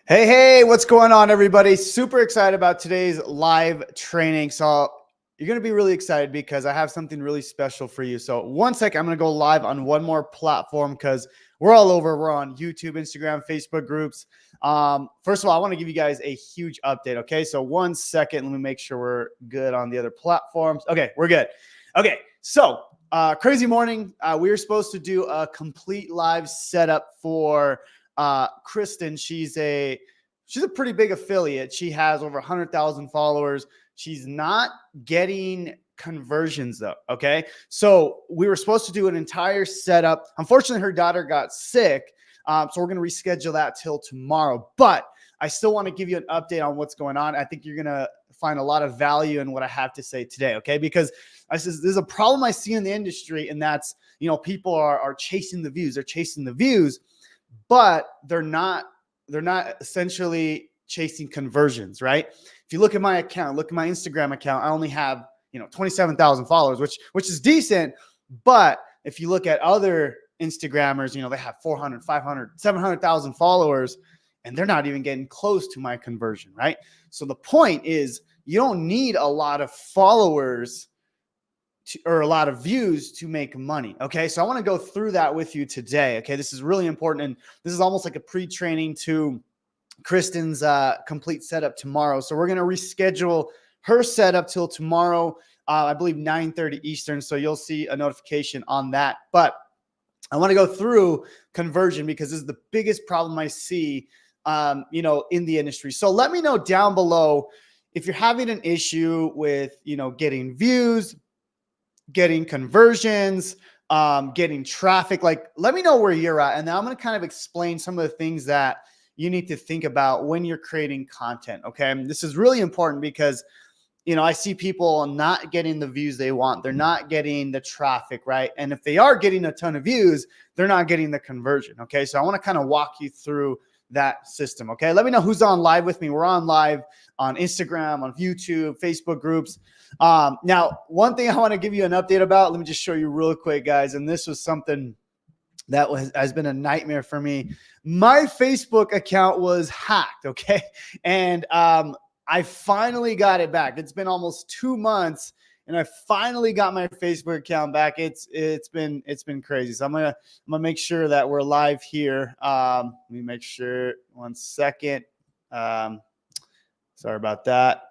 Hey, what's going on, everybody? Super excited about today's live training. So you're going to be really excited because I have something really special for you. So one second, I'm going to go live on one more platform because we're all over. We're on YouTube, Instagram, Facebook groups. First of all, I want to give you guys a huge update. Okay, so one second, let me make sure we're good on the other platforms. Okay, we're good. Okay, so crazy morning. We were supposed to do a complete live setup for Kristen. She's a pretty big affiliate. She has over 100,000 followers. She's not getting conversions though. Okay. So we were supposed to do an entire setup. Unfortunately, her daughter got sick. So we're going to reschedule that till tomorrow, but I still want to give you an update on what's going on. I think you're going to find a lot of value in what I have to say today. Okay. Because there's a problem I see in the industry, and that's, people are chasing the views. They're chasing the views, but they're not essentially chasing conversions, right? If you look at my account, look at my Instagram account, I only have, 27,000 followers, which is decent. But if you look at other Instagrammers, they have 400, 500, 700,000 followers, and they're not even getting close to my conversion, right? So the point is, you don't need a lot of followers or a lot of views to make money. Okay. So I want to go through that with you today. Okay. This is really important. And this is almost like a pre-training to Kristen's complete setup tomorrow. So we're going to reschedule her setup till tomorrow, I believe 9:30 Eastern. So you'll see a notification on that. But I want to go through conversion because this is the biggest problem I see, in the industry. So let me know down below if you're having an issue with, getting views, getting conversions, getting traffic. Like, let me know where you're at. And then I'm going to kind of explain some of the things that you need to think about when you're creating content. Okay. And this is really important because, I see people not getting the views they want. They're not getting the traffic, right? And if they are getting a ton of views, they're not getting the conversion. Okay. So I want to kind of walk you through that system. Okay. Let me know who's on live with me. We're on live on Instagram, on YouTube, Facebook groups. Now, one thing I want to give you an update about, let me just show you real quick, guys. And this was something that has been a nightmare for me. My Facebook account was hacked. Okay. And, I finally got it back. It's been almost 2 months and I finally got my Facebook account back. It's been crazy. So I'm gonna make sure that we're live here. Let me make sure 1 second. Sorry about that.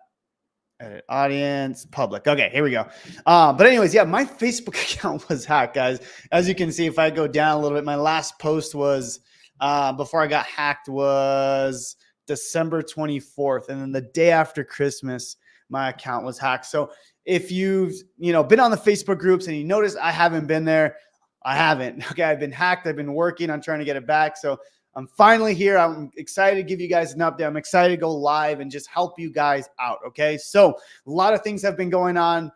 Edit audience, public. Okay, here we go. But anyways, yeah, my Facebook account was hacked, guys. As you can see, if I go down a little bit, my last post was before I got hacked was December 24th. And then the day after Christmas, my account was hacked. So if you've, been on the Facebook groups and you notice I haven't been there, I haven't. Okay. I've been hacked. I've been working on trying to get it back. So I'm finally here. I'm excited to give you guys an update. I'm excited to go live and just help you guys out. Okay. So a lot of things have been going on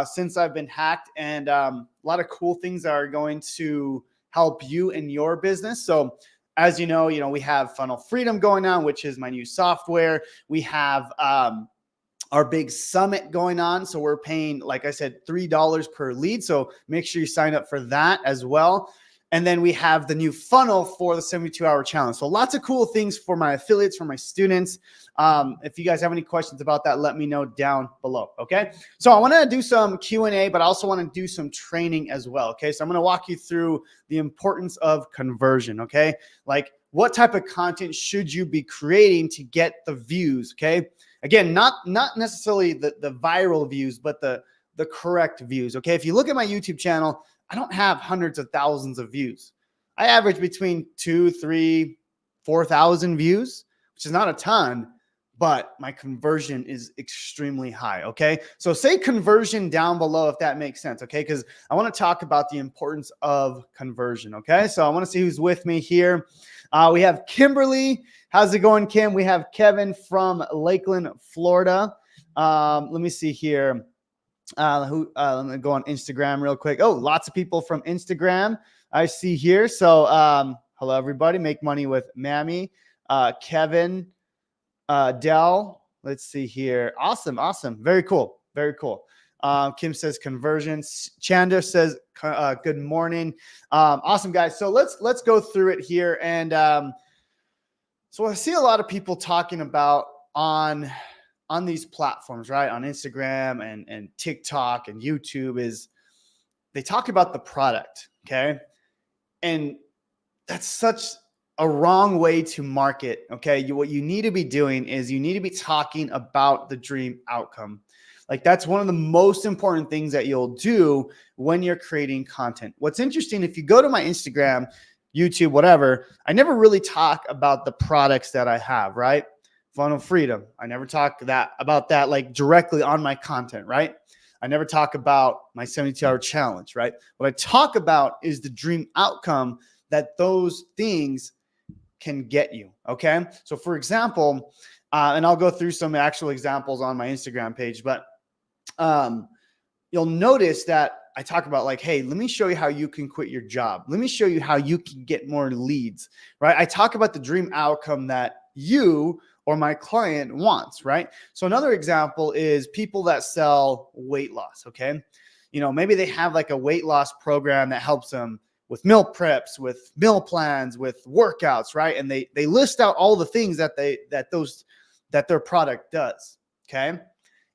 since I've been hacked, and a lot of cool things that are going to help you in your business. So as you know, we have Funnel Freedom going on, which is my new software. We have our big summit going on. So we're paying, like I said, $3 per lead. So make sure you sign up for that as well. And then we have the new funnel for the 72-hour challenge. So lots of cool things for my affiliates, for my students. If you guys have any questions about that, let me know down below. Okay. So I want to do some Q&A, but I also want to do some training as well. Okay. So I'm going to walk you through the importance of conversion. Okay. Like, what type of content should you be creating to get the views? Okay. Again, not necessarily the viral views, but the correct views. Okay. If you look at my YouTube channel, I don't have hundreds of thousands of views. I average between 2,000, 3,000, 4,000 views, which is not a ton, but my conversion is extremely high. Okay. So say conversion down below, if that makes sense. Okay. Cause I want to talk about the importance of conversion. Okay. So I want to see who's with me here. We have Kimberly. How's it going, Kim? We have Kevin from Lakeland, Florida. Let me see here. Let me go on Instagram real quick. Oh, lots of people from Instagram I see here. So hello, everybody. Make money with Mammy. Kevin, Dell. Let's see here. Awesome. Very cool. Kim says conversions. Chandra says good morning. Awesome, guys. So let's go through it here. And so I see a lot of people talking about on these platforms, right? On Instagram and TikTok and YouTube, is they talk about the product, okay? And that's such a wrong way to market, okay? What you need to be doing is you need to be talking about the dream outcome. Like, that's one of the most important things that you'll do when you're creating content. What's interesting, if you go to my Instagram, YouTube, whatever, I never really talk about the products that I have, right? Funnel Freedom. I never talk about that like directly on my content, right? I never talk about my 72-hour challenge, right? What I talk about is the dream outcome that those things can get you, okay? So for example, and I'll go through some actual examples on my Instagram page, but you'll notice that I talk about like, hey, let me show you how you can quit your job. Let me show you how you can get more leads, right? I talk about the dream outcome that you or my client wants, right? So another example is people that sell weight loss, okay? You know, maybe they have like a weight loss program that helps them with meal preps, with meal plans, with workouts, right? And they list out all the things that their product does, okay?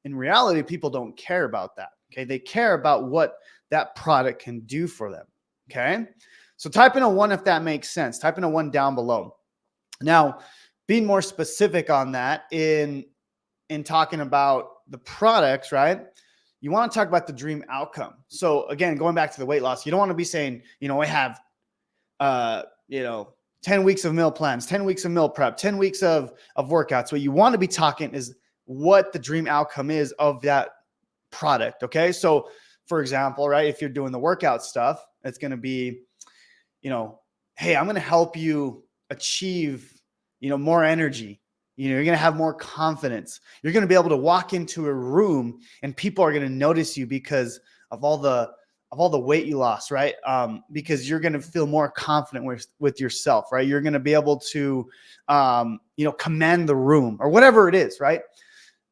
In reality, people don't care about that, okay? They care about what that product can do for them, okay? So type in a 1 if that makes sense. Type in a 1 down below. Now, being more specific on that in talking about the products, right? You want to talk about the dream outcome. So again, going back to the weight loss, you don't want to be saying, you know, I have, 10 weeks of meal plans, 10 weeks of meal prep, 10 weeks of workouts. What you want to be talking is what the dream outcome is of that product. Okay. So for example, right, if you're doing the workout stuff, it's going to be, you know, hey, I'm going to help you achieve, more energy. You're going to have more confidence. You're going to be able to walk into a room and people are going to notice you because of all the weight you lost, right? Because you're going to feel more confident with yourself, right? You're going to be able to, command the room or whatever it is, right?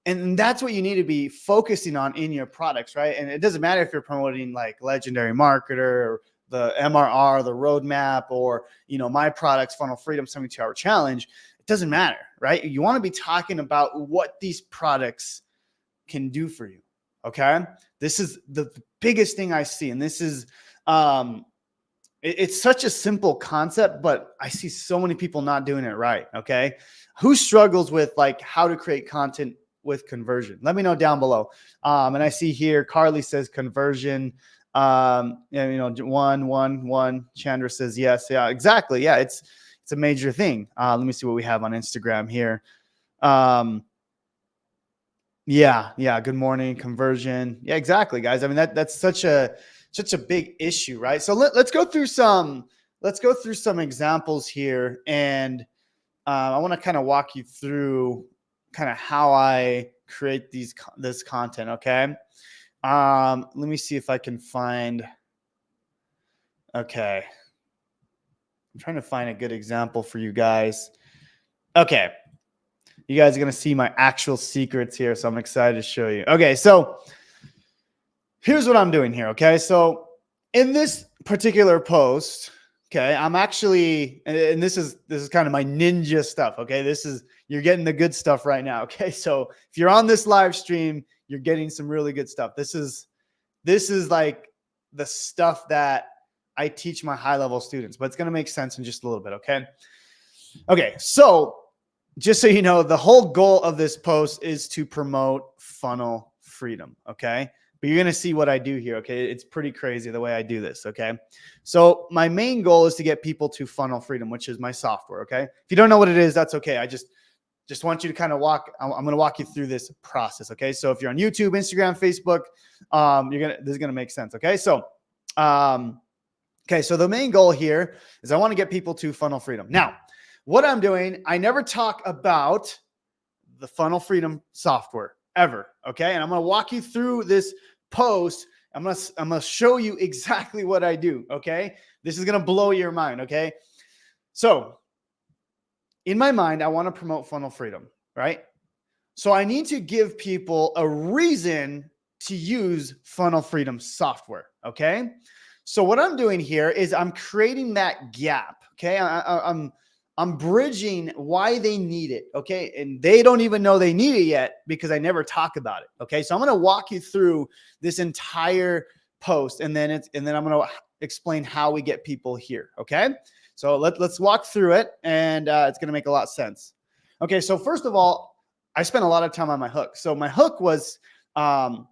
And that's what you need to be focusing on in your products, right? And it doesn't matter if you're promoting like Legendary Marketer or the MRR, the roadmap, or, my products, Funnel Freedom 72-hour challenge. It doesn't matter, right? You want to be talking about what these products can do for you. Okay. This is the biggest thing I see. And this is, it's such a simple concept, but I see so many people not doing it right. Okay. Who struggles with like how to create content with conversion? Let me know down below. And I see here, Carly says conversion, 1. Chandra says yes. Yeah, exactly. Yeah. It's a major thing. Let me see what we have on Instagram here. Yeah. Good morning. Conversion. Yeah, exactly, guys. I mean, that's such a big issue, right? So let's go through some examples here. And I want to kind of walk you through kind of how I create this content. Okay. Let me see if I can find, okay. I'm trying to find a good example for you guys. Okay. You guys are going to see my actual secrets here. So I'm excited to show you. Okay. So here's what I'm doing here. Okay. So in this particular post, okay, I'm actually, and this is kind of my ninja stuff. Okay. You're getting the good stuff right now. Okay. So if you're on this live stream, you're getting some really good stuff. This is like the stuff that I teach my high-level students, but it's going to make sense in just a little bit. Okay. So just so you know, the whole goal of this post is to promote Funnel Freedom. Okay. But you're going to see what I do here. Okay. It's pretty crazy the way I do this. Okay. So my main goal is to get people to Funnel Freedom, which is my software. Okay. If you don't know what it is, that's okay. I just want you to kind of I'm going to walk you through this process. Okay. So if you're on YouTube, Instagram, Facebook, this is going to make sense. Okay. So, so the main goal here is I want to get people to Funnel Freedom. Now, what I'm doing, I never talk about the Funnel Freedom software ever. Okay. And I'm going to walk you through this post. I'm going to show you exactly what I do. Okay. This is going to blow your mind. Okay. So in my mind, I want to promote Funnel Freedom, right? So I need to give people a reason to use Funnel Freedom software. Okay. So what I'm doing here is I'm creating that gap. Okay. I'm bridging why they need it. Okay. And they don't even know they need it yet because I never talk about it. Okay. So I'm going to walk you through this entire post and then I'm going to explain how we get people here. Okay. So let's walk through it and it's going to make a lot of sense. Okay. So first of all, I spent a lot of time on my hook. So my hook was how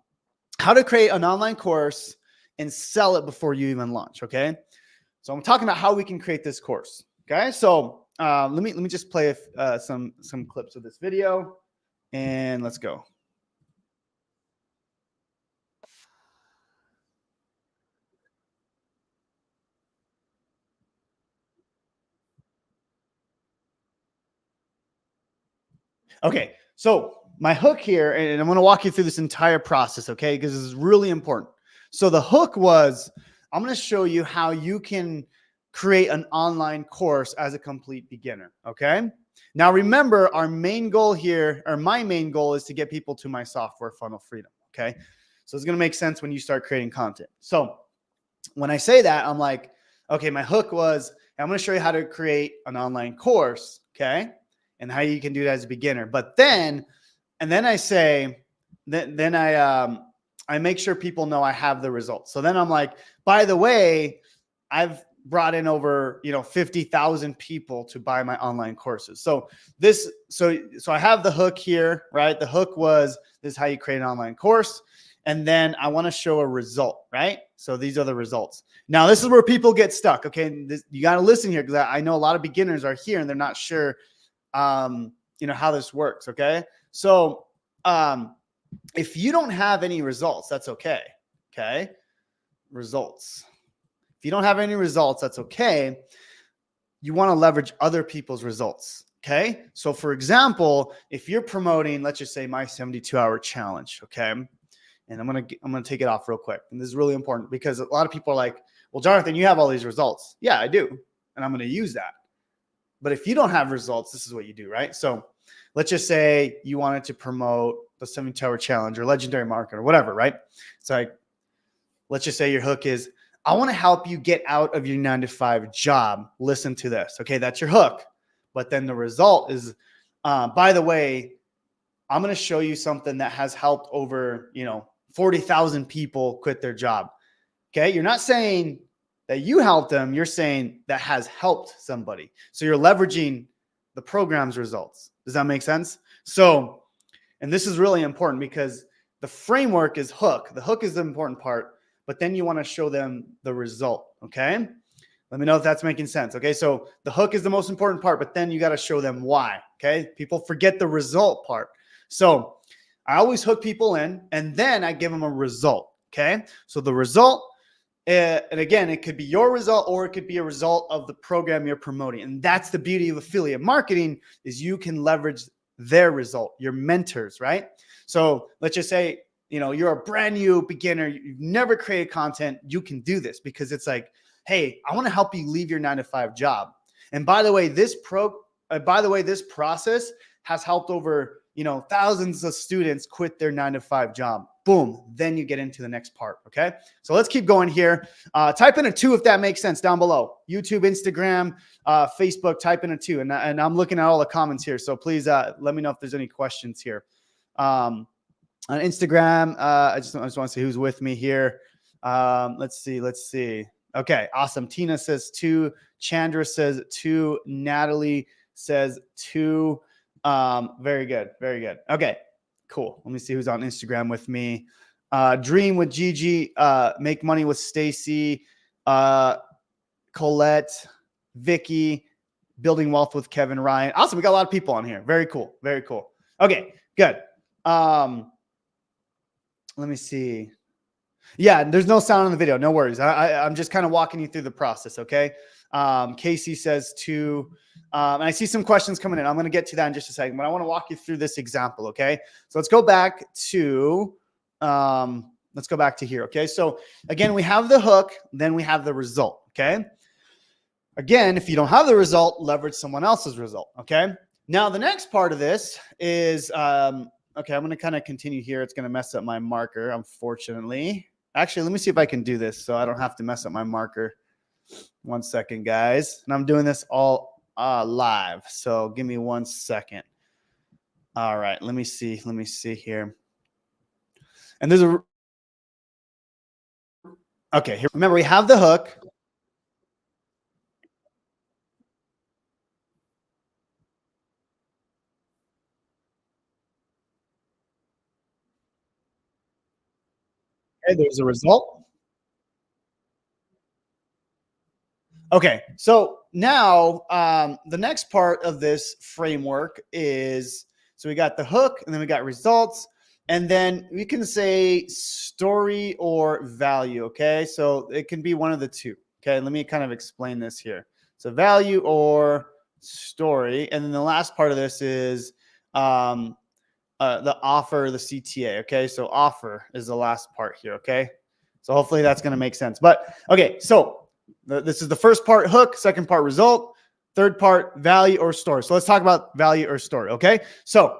to create an online course and sell it before you even launch. Okay. So I'm talking about how we can create this course. Okay. So let me just play some clips of this video and let's go. Okay, so my hook here, and I'm going to walk you through this entire process, okay? Because this is really important. So the hook was, I'm going to show you how you can create an online course as a complete beginner, okay? Now remember, our main goal here, or my main goal, is to get people to my software, Funnel Freedom, okay? So it's going to make sense when you start creating content. So when I say that, I'm like, okay, my hook was, I'm going to show you how to create an online course, okay? And how you can do that as a beginner. But then I say, I make sure people know I have the results. So then I'm like, by the way, I've brought in over 50,000 people to buy my online courses. So I have the hook here, right? The hook was, this is how you create an online course. And then I want to show a result, right? So these are the results. Now this is where people get stuck. Okay. You got to listen here, because I know a lot of beginners are here and they're not sure how this works. Okay. So, if you don't have any results, that's okay. Okay. Results. If you don't have any results, that's okay. You want to leverage other people's results. Okay. So for example, if you're promoting, let's just say my 72-hour challenge. Okay. And I'm going to take it off real quick. And this is really important because a lot of people are like, well, Jonathan, you have all these results. Yeah, I do. And I'm going to use that. But if you don't have results, this is what you do, right? So let's just say you wanted to promote the 72-hour challenge or legendary market or whatever, right? It's like, let's just say your hook is, I want to help you get out of your 9-to-5 job. Listen to this. Okay, that's your hook. But then the result is, by the way, I'm going to show you something that has helped over, 40,000 people quit their job. Okay, you're not saying that you helped them, you're saying that has helped somebody. So you're leveraging the program's results. Does that make sense? So, and this is really important because the framework is hook. The hook is the important part, but then you want to show them the result. Okay. Let me know if that's making sense. Okay. So the hook is the most important part, but then you got to show them why. Okay. People forget the result part. So I always hook people in and then I give them a result. Okay. So the result, and again, it could be your result or it could be a result of the program you're promoting. And that's the beauty of affiliate marketing, is you can leverage their result, your mentors, right? So let's just say, you're a brand new beginner. You've never created content. You can do this because it's like, hey, I want to help you leave your 9-to-5 job. And by the way, this process has helped over, thousands of students quit their 9-to-5 job. Boom. Then you get into the next part. Okay. So let's keep going here. Type in a 2 if that makes sense down below. YouTube, Instagram, Facebook, type in a 2. And I'm looking at all the comments here. So please let me know if there's any questions here. On Instagram, I just want to see who's with me here. Let's see. Okay. Awesome. Tina says 2. Chandra says 2. Natalie says 2. Very good. Very good. Okay. Cool. Let me see who's on Instagram with me. Dream with Gigi, Make Money with Stacy, Colette, Vicky, Building Wealth with Kevin Ryan. Awesome. We got a lot of people on here. Very cool. Very cool. Okay, good. Let me see. Yeah, there's no sound on the video. No worries. I'm just kind of walking you through the process. Okay. Casey says 2. And I see some questions coming in. I'm going to get to that in just a second, but I want to walk you through this example. Okay. So let's go back to here. Okay. So again, we have the hook, then we have the result. Okay. Again, if you don't have the result, leverage someone else's result. Okay. Now the next part of this is, Okay, I'm going to kind of continue here. It's going to mess up my marker, unfortunately. Actually, let me see if I can do this so I don't have to mess up my marker. 1 second, guys. And I'm doing this all live. So give me 1 second. All right, let me see. Let me see here. And there's a, okay, here, remember we have the hook. Okay, there's a result. Okay, so now the next part of this framework is, so we got the hook and then we got results, and then we can say story or value. Okay, so it can be one of the two. Okay, let me kind of explain this here. So value or story, and then the last part of this is the offer, the CTA. Okay, so offer is the last part here. Okay, so hopefully that's going to make sense. But okay, so this is the first part hook, second part result, third part value or story. So let's talk about value or story. Okay, so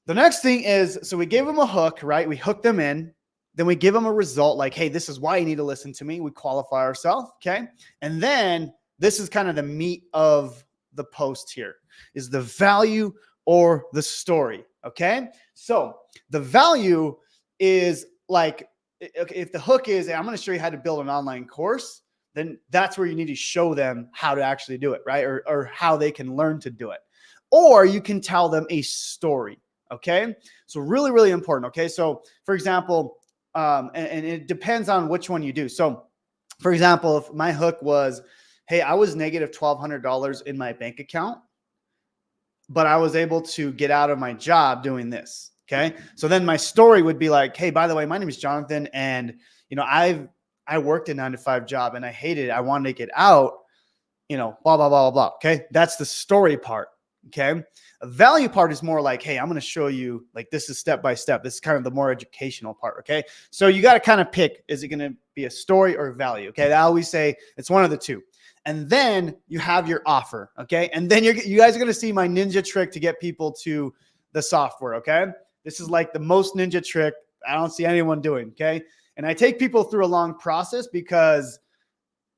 the next thing is, so we gave them a hook, right? We hook them in. Then we give them a result like, hey, this is why you need to listen to me. We qualify ourselves. Okay, and then this is kind of the meat of the post here is the value or the story. Okay, so the value is like, if the hook is, I'm going to show you how to build an online course, then that's where you need to show them how to actually do it, right? Or how they can learn to do it. Or you can tell them a story. Okay, so really, really important. Okay, so for example, and it depends on which one you do. So for example, if my hook was, hey, I was negative $1,200 in my bank account, but I was able to get out of my job doing this. Okay. So then my story would be like, hey, by the way, my name is Jonathan. And, you know, I worked a 9-to-5 job and I hated it. I wanted to get out, you know, blah, blah, blah, blah, blah. Okay. That's the story part. Okay. A value part is more like, hey, I'm going to show you, like, this is step by step. This is kind of the more educational part. Okay. So you got to kind of pick, is it going to be a story or value? Okay. I always say it's one of the two. And then you have your offer. Okay. And then you guys are going to see my ninja trick to get people to the software. Okay. This is like the most ninja trick I don't see anyone doing. Okay. And I take people through a long process because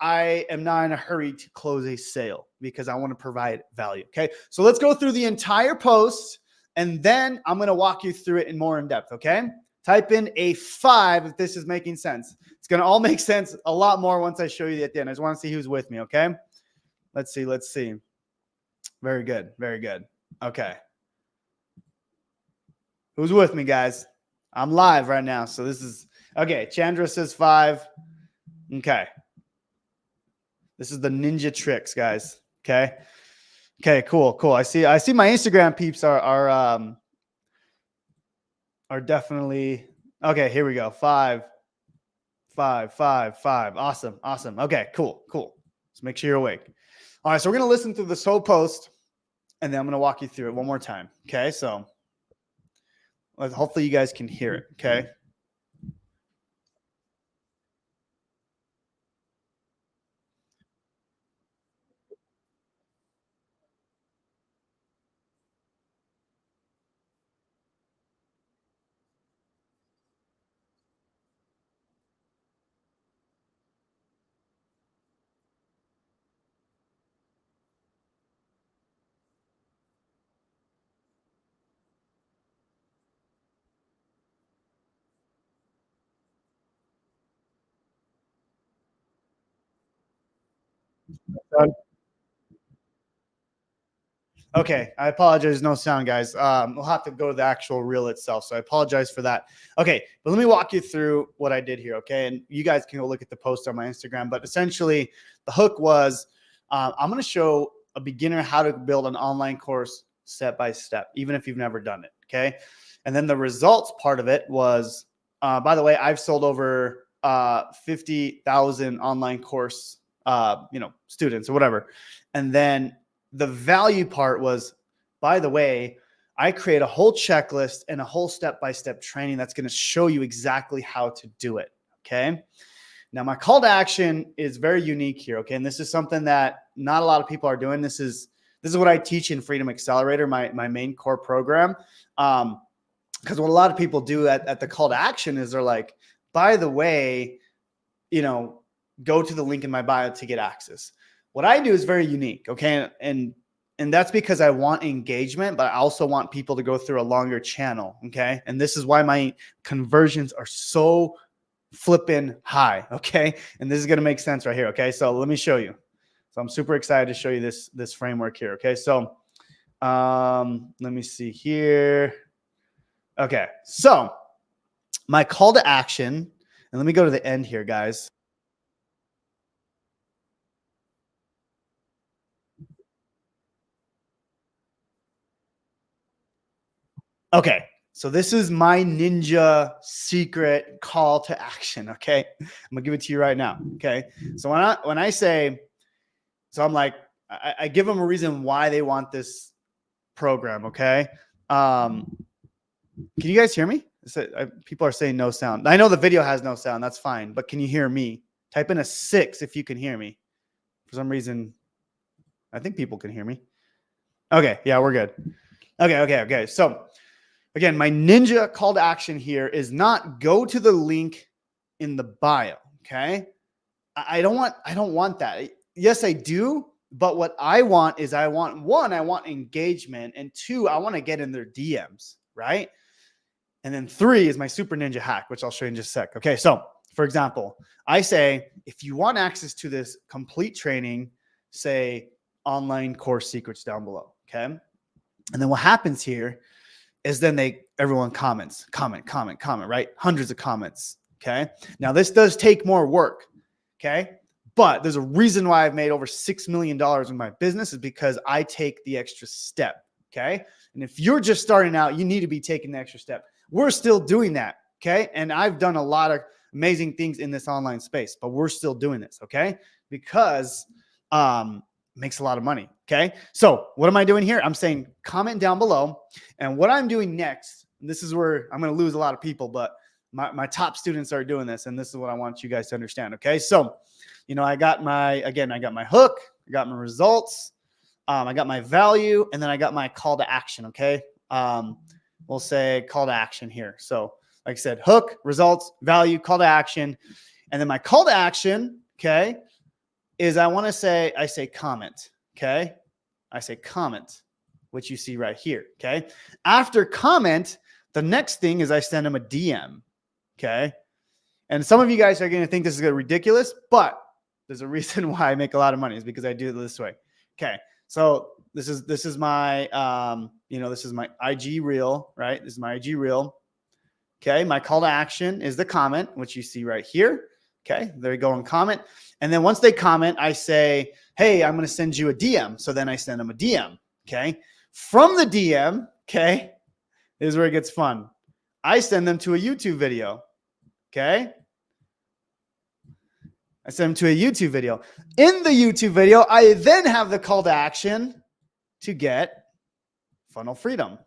I am not in a hurry to close a sale because I want to provide value. Okay. So let's go through the entire post and then I'm going to walk you through it in more in depth. Okay. Type in a 5 if this is making sense. It's going to all make sense a lot more once I show you at the end. I just want to see who's with me. Okay. Let's see. Let's see. Very good. Very good. Okay. Who's with me, guys? I'm live right now. So this is okay. Chandra says 5. Okay. This is the ninja tricks, guys. Okay. Okay, cool, cool. I see my Instagram peeps are definitely okay. Here we go. 5, 5, 5, 5. Awesome, awesome. Okay, cool, cool. So make sure you're awake. All right, so we're gonna listen through this whole post, and then I'm gonna walk you through it one more time. Okay, so hopefully you guys can hear it. Okay. Okay, I apologize. No sound, guys. We'll have to go to the actual reel itself. So I apologize for that. Okay, but let me walk you through what I did here. Okay, and you guys can go look at the post on my Instagram. But essentially, the hook was I'm going to show a beginner how to build an online course step by step, even if you've never done it. Okay, and then the results part of it was, by the way, I've sold over 50,000 online course, students or whatever, and then the value part was, by the way, I create a whole checklist and a whole step-by-step training that's going to show you exactly how to do it. Okay. Now my call to action is very unique here. Okay. And this is something that not a lot of people are doing. This is what I teach in Freedom Accelerator, my main core program. because what a lot of people do at the call to action is they're like, by the way, go to the link in my bio to get access. What I do is very unique. Okay. And that's because I want engagement, but I also want people to go through a longer channel. Okay. And this is why my conversions are so flipping high. Okay. And this is going to make sense right here. Okay. So let me show you. So I'm super excited to show you this framework here. Okay. So let me see here. Okay. So my call to action, and let me go to the end here, guys. Okay. So this is my ninja secret call to action. Okay. I'm gonna give it to you right now. Okay. So when I say, so I'm like, I give them a reason why they want this program. Okay. Can you guys hear me? People are saying no sound. I know the video has no sound. That's fine. But can you hear me? Type in a 6 if you can hear me. For some reason, I think people can hear me. Okay. Yeah, we're good. Okay. So again, my ninja call to action here is not go to the link in the bio. Okay. I don't want that. Yes, I do. But what I want is I want engagement. And 2, I want to get in their DMs. Right. And then 3 is my super ninja hack, which I'll show you in just a sec. Okay. So for example, I say, if you want access to this complete training, say online course secrets down below. Okay. And then what happens here is then everyone comments, comment, right? Hundreds of comments. Okay. Now this does take more work. Okay. But there's a reason why I've made over $6 million in my business is because I take the extra step. Okay. And if you're just starting out, you need to be taking the extra step. We're still doing that. Okay. And I've done a lot of amazing things in this online space, but we're still doing this. Okay. Because, makes a lot of money. Okay. So what am I doing here? I'm saying comment down below. And what I'm doing next, and this is where I'm going to lose a lot of people, but my top students are doing this. And this is what I want you guys to understand. Okay. So, I got my hook, I got my results, I got my value, and then I got my call to action. Okay. We'll say call to action here. So like I said, hook, results, value, call to action. And then my call to action, okay, is I say comment. Okay. I say comment, which you see right here. Okay. After comment, the next thing is I send them a DM. Okay. And some of you guys are going to think this is ridiculous, but there's a reason why I make a lot of money is because I do it this way. Okay. So this is my, this is my IG reel, right? This is my IG reel. Okay. My call to action is the comment, which you see right here. Okay. There you go and comment. And then once they comment, I say, hey, I'm going to send you a DM. So then I send them a DM. Okay. From the DM. Okay. This is where it gets fun. I send them to a YouTube video. Okay. I send them to a YouTube video. In the YouTube video, I then have the call to action to get Funnel Freedom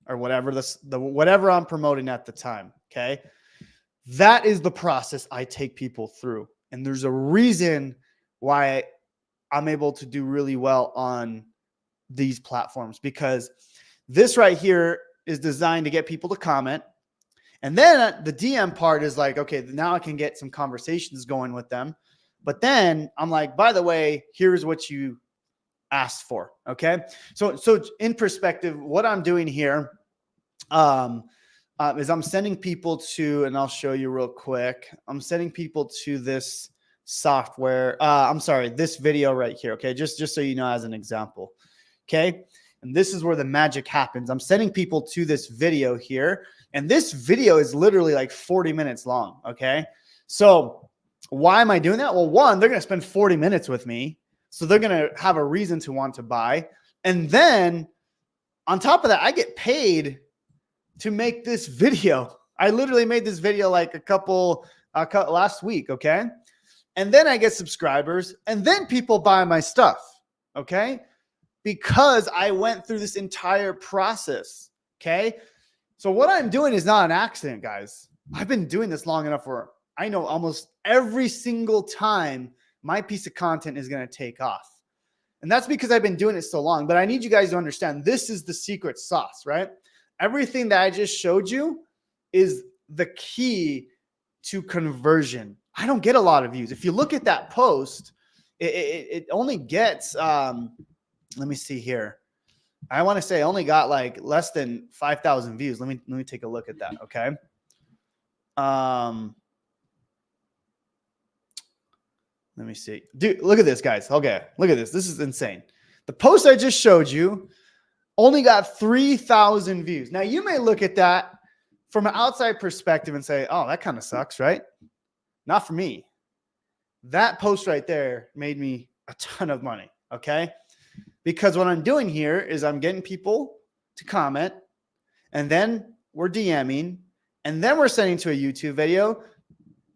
or whatever whatever I'm promoting at the time. Okay. That is the process I take people through. And there's a reason why I'm able to do really well on these platforms, because this right here is designed to get people to comment. And then the DM part is like, okay, now I can get some conversations going with them. But then I'm like, by the way, here's what you asked for. Okay. So in perspective, what I'm doing here is I'm sending people to, and I'll show you real quick. I'm sending people to this software. This video right here. Okay. Just so you know, as an example. Okay. And this is where the magic happens. I'm sending people to this video here. And this video is literally like 40 minutes long. Okay. So why am I doing that? Well, one, they're going to spend 40 minutes with me. So they're going to have a reason to want to buy. And then on top of that, I get paid to make this video. I literally made this video like last week. Okay. And then I get subscribers and then people buy my stuff. Okay. Because I went through this entire process. Okay. So what I'm doing is not an accident, guys. I've been doing this long enough where I know almost every single time my piece of content is going to take off. And that's because I've been doing it so long. But I need you guys to understand this is the secret sauce, right? everything that I just showed you is the key to conversion. I don't get a lot of views. If you look at that post, it only gets, let me see here. I want to say only got like less than 5,000 views. Let me take a look at that. Okay. Let me see. Dude, look at this, guys. Okay. Look at this. This is insane. The post I just showed you only got 3,000 views. Now you may look at that from an outside perspective and say, oh, that kind of sucks, right? Not for me. That post right there made me a ton of money. Okay. Because what I'm doing here is I'm getting people to comment, and then we're DMing, and then we're sending to a YouTube video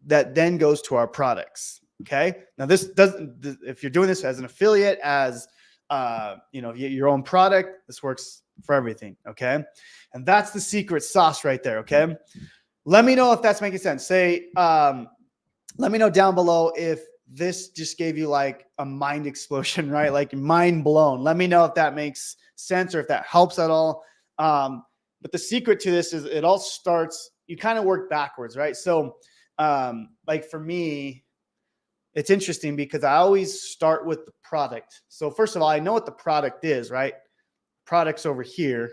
that then goes to our products. Okay. Now this doesn't, if you're doing this as an affiliate, as your own product, this works for everything. Okay. And that's the secret sauce right there. Okay. Let me know if that's making sense. Say, let me know down below if this just gave you like a mind explosion, right? Like mind blown. Let me know if that makes sense or if that helps at all. But the secret to this is it all starts, you kind of work backwards, right? So like for me, it's interesting because I always start with the product. So first of all, I know what the product is, right? Product's over here.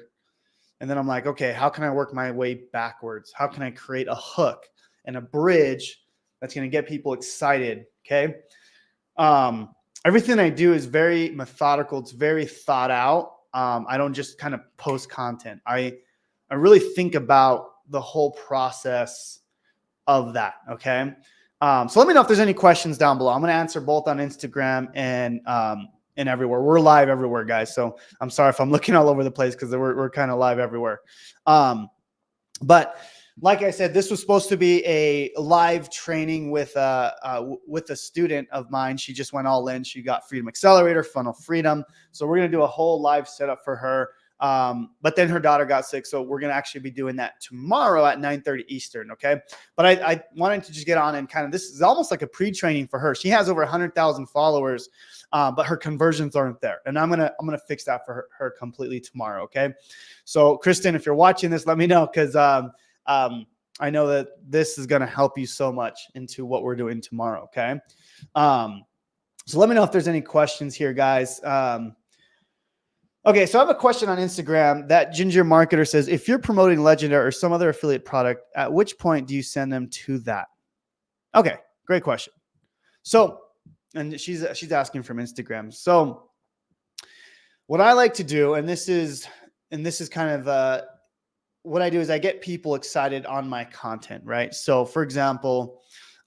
And then I'm like, okay, how can I work my way backwards? How can I create a hook and a bridge that's going to get people excited? Okay. Everything I do is very methodical. It's very thought out. I don't just kind of post content. I really think about the whole process of that. Okay. So let me know if there's any questions down below. I'm going to answer both on Instagram and everywhere. We're live everywhere, guys. So I'm sorry if I'm looking all over the place because we're kind of live everywhere. But like I said, this was supposed to be a live training with a student of mine. She just went all in. She got Freedom Accelerator, Funnel Freedom. So we're going to do a whole live setup for her. But then her daughter got sick. So we're going to actually be doing that tomorrow at 9:30 Eastern. Okay. But I wanted to just get on and kind of, this is almost like a pre-training for her. She has over 100,000 followers, but her conversions aren't there. And I'm going to fix that for her completely tomorrow. Okay. So Kristen, if you're watching this, let me know. Cause, I know that this is going to help you so much into what we're doing tomorrow. Okay. So let me know if there's any questions here, guys. Okay. So I have a question on Instagram that Ginger Marketer says, if you're promoting Legendary or some other affiliate product, at which point do you send them to that? Okay. Great question. So, and she's asking from Instagram. So what I like to do, and this is kind of, what I do is I get people excited on my content, right? So for example,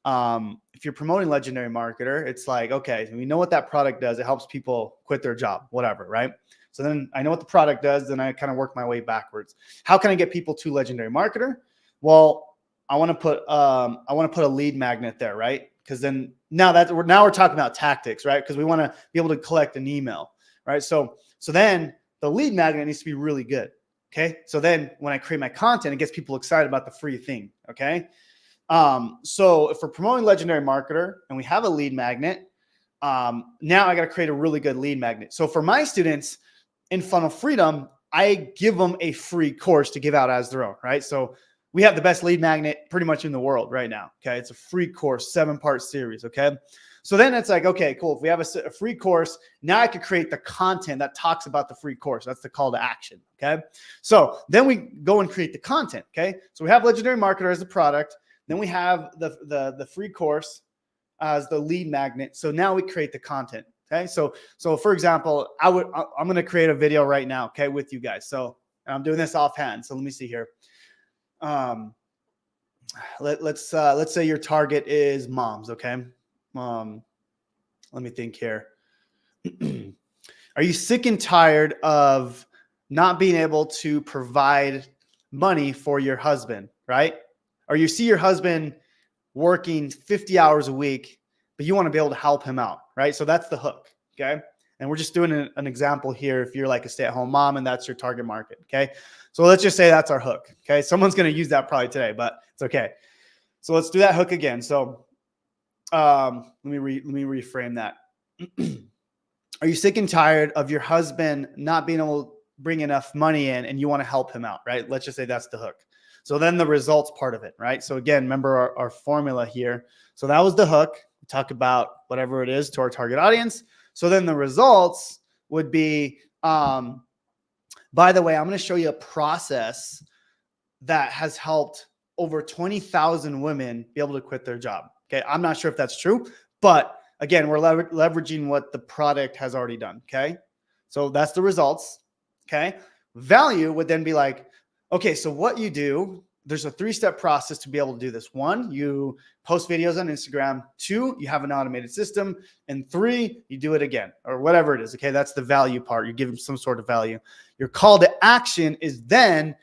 if you're promoting Legendary Marketer, it's like, okay, we know what that product does. It helps people quit their job, whatever, right? So then I know what the product does. Then I kind of work my way backwards. How can I get people to Legendary Marketer? Well, I want to put a lead magnet there, right? Because then now we're talking about tactics, right? Because we want to be able to collect an email, right? So then the lead magnet needs to be really good. Okay. So then when I create my content, it gets people excited about the free thing. Okay. So if we're promoting Legendary Marketer and we have a lead magnet, now I got to create a really good lead magnet. So for my students in Funnel Freedom, I give them a free course to give out as their own, right? So we have the best lead magnet pretty much in the world right now. Okay. It's a free course, 7-part series. Okay. So then it's like, okay, cool. If we have a free course, now I could create the content that talks about the free course. That's the call to action. Okay. So then we go and create the content. Okay. So we have Legendary Marketer as the product. Then we have the free course as the lead magnet. So now we create the content. Okay. So for example, I'm going to create a video right now. Okay. With you guys. So I'm doing this offhand. So let me see here. Let's say your target is moms. Okay. Let me think here. Are you sick and tired of not being able to provide money for your husband, right? Or you see your husband working 50 hours a week, but you want to be able to help him out, right? So that's the hook, okay? And we're just doing an example here if you're like a stay-at-home mom and that's your target market, okay? So let's just say that's our hook, okay? Someone's going to use that probably today, but it's okay. So let's do that hook again. So let me reframe that. Are you sick and tired of your husband not being able bring enough money in and you want to help him out, right? Let's just say that's the hook. So then the results part of it, right? So again, remember our formula here. So that was the hook. We talk about whatever it is to our target audience. So then the results would be, by the way, I'm going to show you a process that has helped over 20,000 women be able to quit their job. Okay. I'm not sure if that's true, but again, we're leveraging what the product has already done. Okay. So that's the results. Okay. Value would then be like, okay, so what you do, there's a 3-step process to be able to do this. 1, you post videos on Instagram. 2, you have an automated system. And 3, you do it again or whatever it is. Okay. That's the value part. You give them some sort of value. Your call to action is then,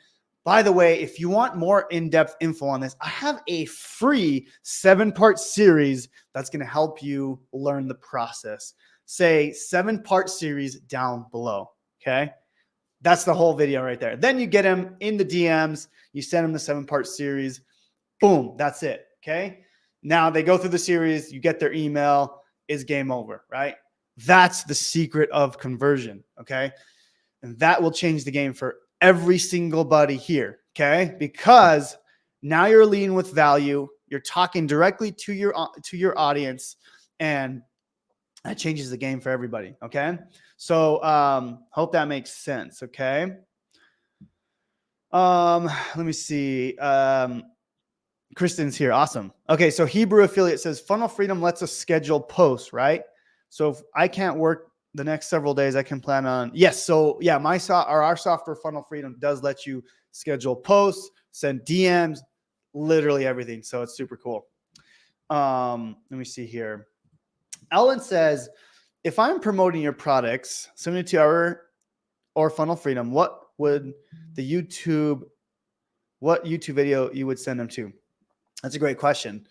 by the way, if you want more in-depth info on this, I have a free 7-part series that's going to help you learn the process. Say 7-part series down below. Okay. That's the whole video right there. Then you get them in the DMs. You send them the 7-part series. Boom. That's it. Okay. Now they go through the series. You get their email. Is game over, right? That's the secret of conversion. Okay. And that will change the game for every single buddy here. Okay. Because now you're leading with value. You're talking directly to your audience, and that changes the game for everybody. Okay. So, hope that makes sense. Okay. Let me see. Kristen's here. Awesome. Okay. So Hebrew Affiliate says Funnel Freedom lets us schedule posts, right? So if I can't work the next several days, I can plan on, yes. So yeah, our software Funnel Freedom does let you schedule posts, send DMs, literally everything. So it's super cool. Let me see here. Ellen says, if I'm promoting your products, 72-hour or Funnel Freedom, what YouTube video you would send them to? That's a great question.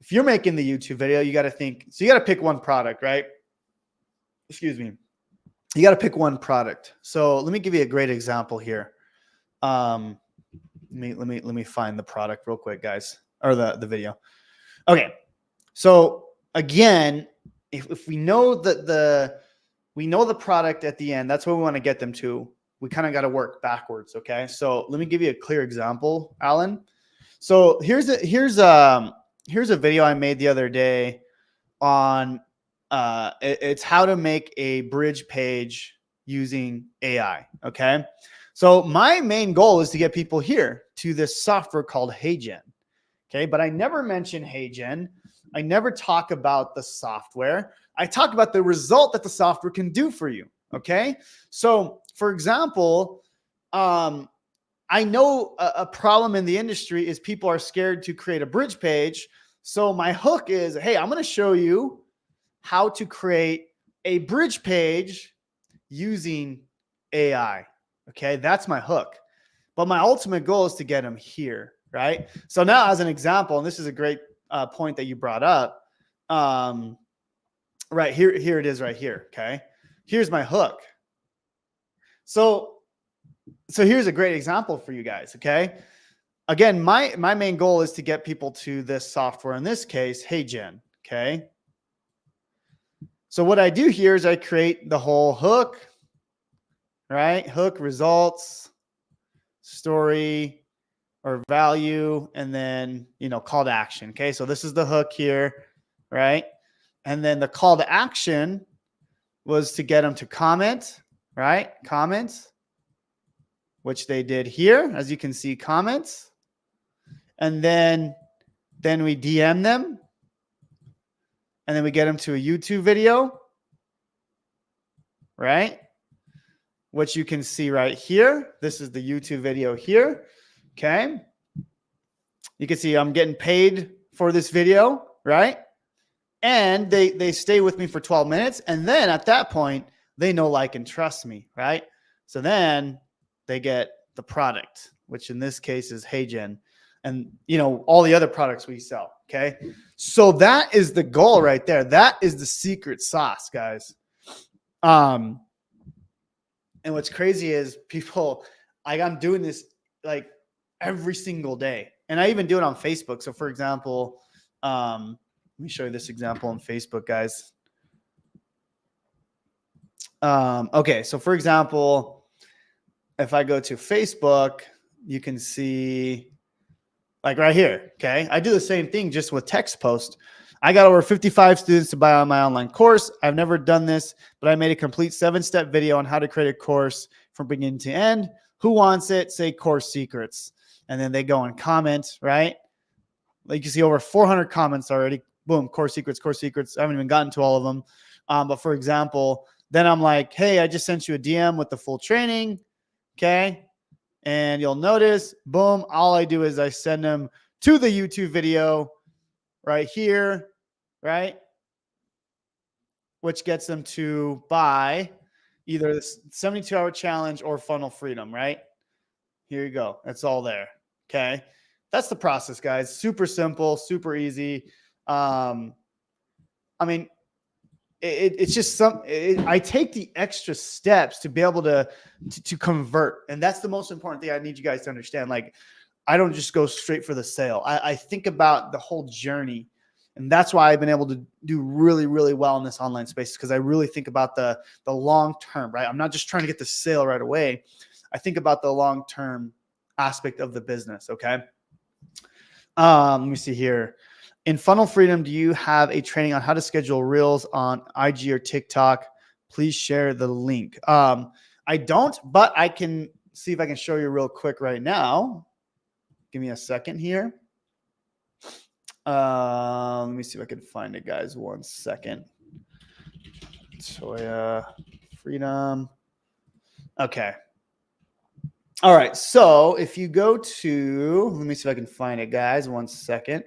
If you're making the YouTube video, you got to think, so you got to pick one product, right? Excuse me. You got to pick one product. So let me give you a great example here. Let me find the product real quick, guys, or the video. Okay. So again, if we know that we know the product at the end, that's what we want to get them to. We kind of got to work backwards. Okay. So let me give you a clear example, Alan. So here's a video I made the other day on, it's how to make a bridge page using AI. Okay. So my main goal is to get people here to this software called HeyGen. Okay. But I never mention HeyGen. I never talk about the software. I talk about the result that the software can do for you. Okay. So for example, I know a problem in the industry is people are scared to create a bridge page. So my hook is, hey, I'm going to show you how to create a bridge page using AI. Okay. That's my hook. But my ultimate goal is to get them here. Right. So now as an example, and this is a great point that you brought up. Right here it is right here. Okay. Here's my hook. So here's a great example for you guys. Okay. Again, my main goal is to get people to this software. In this case, HeyGen. Okay. So what I do here is I create the whole hook, right? Hook, results, story, or value, and then, call to action. Okay. So this is the hook here, right? And then the call to action was to get them to comment, right? Comments, which they did here. As you can see, comments. And then we DM them. And then we get them to a YouTube video, right? Which you can see right here. This is the YouTube video here. Okay. You can see I'm getting paid for this video, right? And they stay with me for 12 minutes. And then at that point, they know, like, and trust me, right? So then they get the product, which in this case is HeyGen, and all the other products we sell. Okay. So that is the goal right there. That is the secret sauce, guys. And what's crazy is people, I'm doing this like every single day, and I even do it on Facebook. So for example, let me show you this example on Facebook, guys. Okay. So for example, if I go to Facebook, you can see like right here. Okay. I do the same thing just with text post. I got over 55 students to buy on my online course. I've never done this, but I made a complete 7-step video on how to create a course from beginning to end. Who wants it? Say course secrets. And then they go and comment, right? Like you see over 400 comments already. Boom, course secrets, course secrets. I haven't even gotten to all of them. But for example, then I'm like, hey, I just sent you a DM with the full training. Okay. And you'll notice, boom, all I do is I send them to the YouTube video right here, right? Which gets them to buy either this 72-hour challenge or funnel freedom, right? Here you go. It's all there. Okay. That's the process, guys. Super simple, super easy. I mean, it's just I take the extra steps to be able to convert. And that's the most important thing I need you guys to understand. Like, I don't just go straight for the sale. I think about the whole journey. And that's why I've been able to do really, really well in this online space, because I really think about the long term, right? I'm not just trying to get the sale right away. I think about the long term aspect of the business. Okay. Let me see here. In Funnel Freedom, do you have a training on how to schedule reels on IG or TikTok? Please share the link. I don't, but I can see if I can show you real quick right now. Give me a second here. Let me see if I can find it, guys. 1 second. Toya Freedom. Okay. All right. So if you go to, let me see if I can find it, guys. 1 second.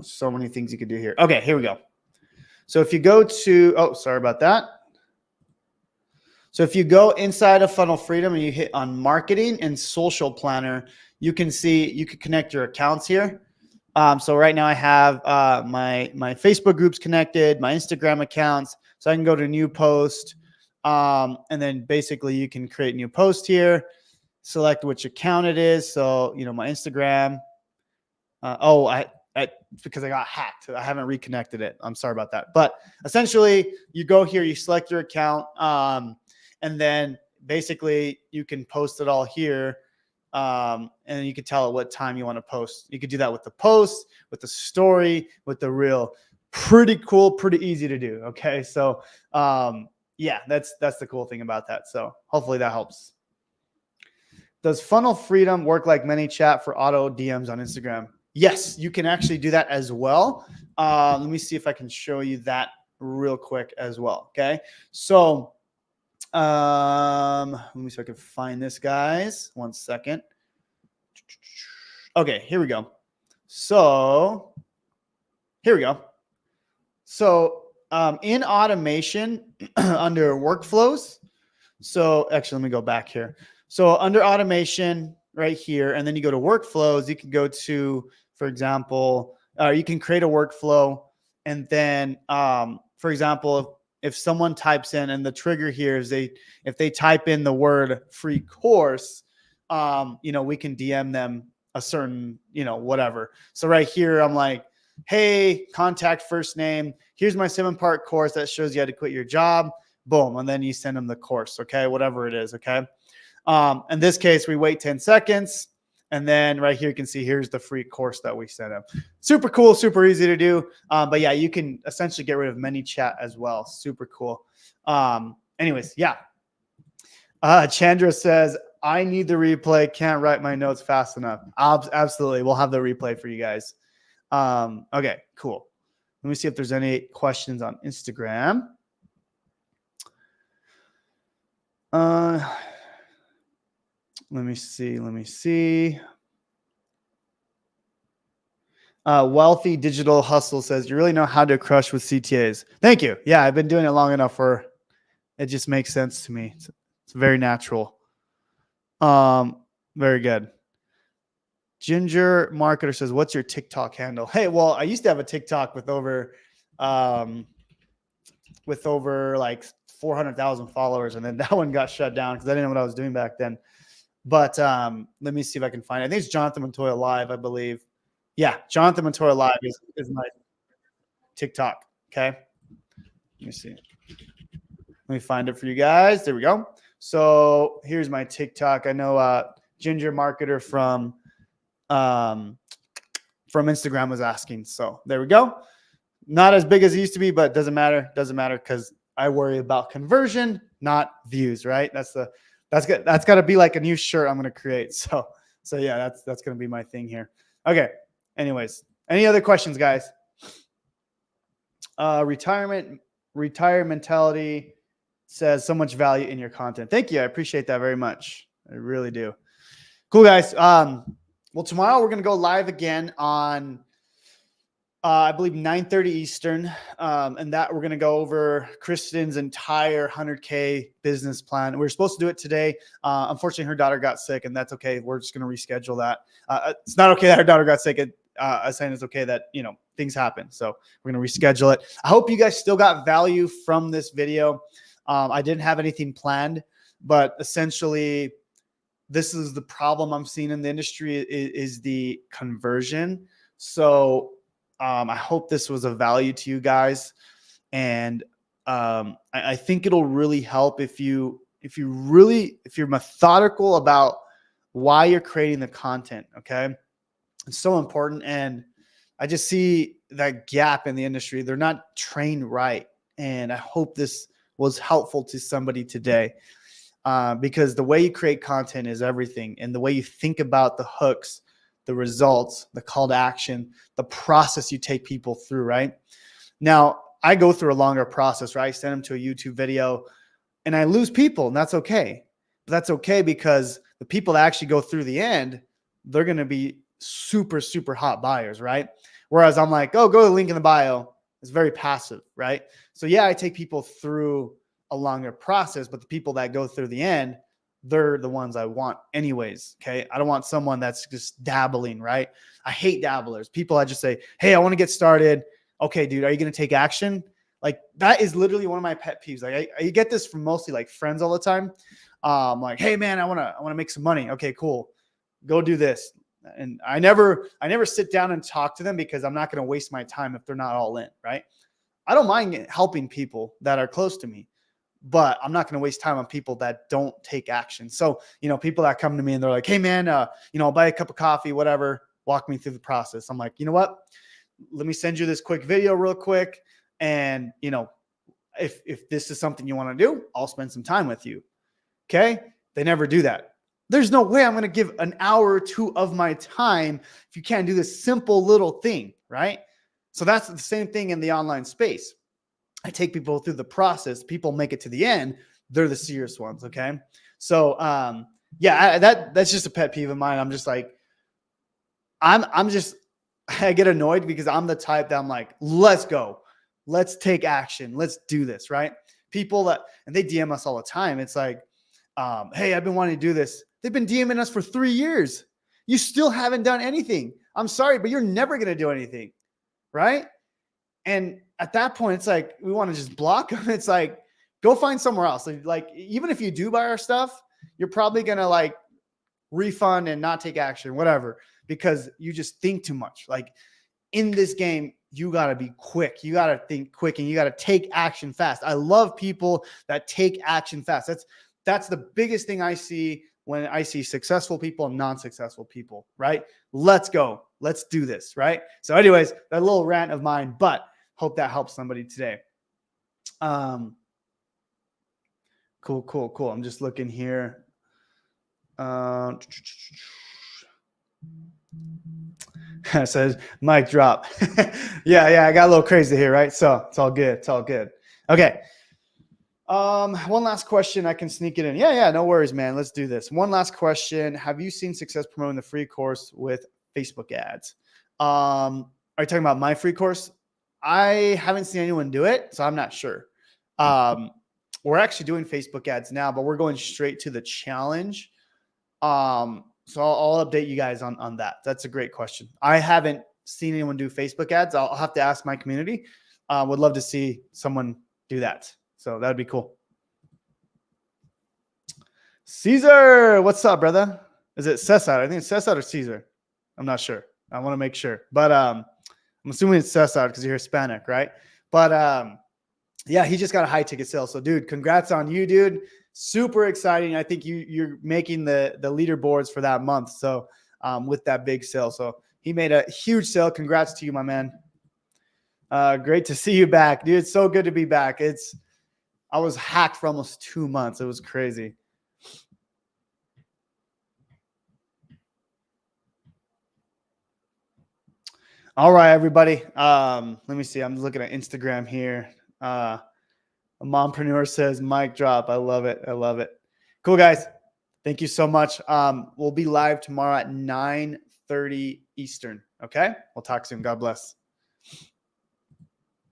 So many things you could do here. Okay, here we go. So if you go to, oh, sorry about that. So if you go inside of Funnel Freedom and you hit on marketing and social planner, you can see, you can connect your accounts here. So right now I have my Facebook groups connected, my Instagram accounts. So I can go to new post. And then basically you can create new post here, select which account it is. So, you know, my Instagram, because I got hacked. I haven't reconnected it. I'm sorry about that. But essentially you go here, you select your account. And then basically you can post it all here. And you can tell it what time you want to post. You could do that with the post, with the story, with the reel. Pretty cool, pretty easy to do. Okay. So, yeah, that's the cool thing about that. So hopefully that helps. Does Funnel Freedom work like ManyChat for auto DMs on Instagram? Yes, you can actually do that as well. Let me see if I can show you that real quick as well. Okay. So, let me see if I can find this, guys. 1 second. Okay, here we go. So here we go. So in automation under workflows. So actually, let me go back here. So under automation right here, and then you go to workflows, you can go to, for example, you can create a workflow. And then, for example, if someone types in, and the trigger here is if they type in the word free course, you know, we can DM them a certain, you know, whatever. So right here, I'm like, hey, contact first name. Here's my 7-part course that shows you how to quit your job. Boom. And then you send them the course. Okay. Whatever it is. Okay. In this case, we wait 10 seconds. And then right here, you can see here's the free course that we sent them. Super cool, super easy to do. But yeah, you can essentially get rid of ManyChat as well. Super cool. Anyways, yeah. Chandra says, I need the replay. Can't write my notes fast enough. Absolutely. We'll have the replay for you guys. Okay, cool. Let me see if there's any questions on Instagram. Let me see. Wealthy Digital Hustle says, you really know how to crush with CTAs. Thank you. Yeah, I've been doing it long enough where it just makes sense to me. It's very natural. Very good. Ginger Marketer says, what's your TikTok handle? Hey, well, I used to have a TikTok with over like 400,000 followers. And then that one got shut down because I didn't know what I was doing back then. But let me see if I can find it. I think it's Jonathan Montoya Live, I believe. Yeah, Jonathan Montoya Live is my TikTok. Okay. Let me see. Let me find it for you guys. There we go. So here's my TikTok. I know Ginger Marketer from Instagram was asking. So there we go. Not as big as it used to be, but doesn't matter. Doesn't matter because I worry about conversion, not views, right? That's got to be like a new shirt I'm going to create. So yeah, that's going to be my thing here. Okay. Anyways, any other questions, guys? Retire mentality says so much value in your content. Thank you. I appreciate that very much. I really do. Cool, guys. Well, tomorrow we're going to go live again on, I believe 9:30 Eastern. And that we're going to go over Kristen's entire 100K business plan. We were supposed to do it today. Unfortunately, her daughter got sick, and that's okay. We're just going to reschedule that. It's not okay that her daughter got sick. I'm saying it's okay that, things happen. So we're going to reschedule it. I hope you guys still got value from this video. I didn't have anything planned, but essentially this is the problem I'm seeing in the industry is the conversion. So I hope this was of value to you guys. And I think it'll really help if you're methodical about why you're creating the content. Okay. It's so important. And I just see that gap in the industry. They're not trained right. And I hope this was helpful to somebody today, because the way you create content is everything. And the way you think about the hooks, the results, the call to action, the process you take people through, right? Now, I go through a longer process, right? I send them to a YouTube video and I lose people, and that's okay. But that's okay because the people that actually go through the end, they're going to be super, super hot buyers, right? Whereas I'm like, oh, go to the link in the bio. It's very passive, right? So yeah, I take people through a longer process, but the people that go through the end, they're the ones I want anyways. Okay. I don't want someone that's just dabbling, right? I hate dabblers. People I just say, hey, I want to get started. Okay, dude, are you going to take action? Like that is literally one of my pet peeves. Like I get this from mostly like friends all the time. Like, hey man, I want to make some money. Okay, cool. Go do this. And I never sit down and talk to them because I'm not going to waste my time if they're not all in, right? I don't mind helping people that are close to me, but I'm not going to waste time on people that don't take action. So, people that come to me and they're like, hey man, I'll buy a cup of coffee, whatever, walk me through the process. I'm like, you know what? Let me send you this quick video real quick. And, if this is something you want to do, I'll spend some time with you. Okay. They never do that. There's no way I'm going to give an hour or two of my time if you can't do this simple little thing, right? So that's the same thing in the online space. I take people through the process. People make it to the end. They're the serious ones. Okay. So, yeah, that's just a pet peeve of mine. I'm just like, I get annoyed because I'm the type that I'm like, let's go, let's take action. Let's do this. Right. People and they DM us all the time. It's like, hey, I've been wanting to do this. They've been DMing us for 3 years. You still haven't done anything. I'm sorry, but you're never going to do anything. Right. And at that point, it's like, we want to just block them. It's like, go find somewhere else. Like, even if you do buy our stuff, you're probably going to like refund and not take action, whatever, because you just think too much. Like in this game, you got to be quick. You got to think quick and you got to take action fast. I love people that take action fast. That's the biggest thing I see when I see successful people and non-successful people, right? Let's go. Let's do this, right? So anyways, that little rant of mine, but hope that helps somebody today. Cool. I'm just looking here. It says mic drop. Yeah, I got a little crazy here, right? So it's all good. It's all good. Okay. One last question. I can sneak it in. Yeah, no worries, man. Let's do this. One last question. Have you seen success promoting the free course with Facebook ads? Are you talking about my free course? I haven't seen anyone do it, so I'm not sure. We're actually doing Facebook ads now, but we're going straight to the challenge. So I'll update you guys on that. That's a great question. I haven't seen anyone do Facebook ads. I'll have to ask my community. Would love to see someone do that. So that'd be cool. Caesar, what's up, brother? Is it Cesar? I think it's Cesar or Caesar. I'm not sure. I want to make sure. But I'm assuming it's Cesar because you're Hispanic, right? But Yeah, he just got a high ticket sale. So, dude, congrats on you, dude. Super exciting. I think you're making the leaderboards for that month. So, with that big sale, so he made a huge sale. Congrats to you, my man. Great to see you back, dude. It's so good to be back. I was hacked for almost 2 months. It was crazy. All right, everybody. Let me see. I'm looking at Instagram here. A mompreneur says, "Mic drop." I love it. I love it. Cool, guys. Thank you so much. We'll be live tomorrow at 9:30 Eastern. Okay. We'll talk soon. God bless.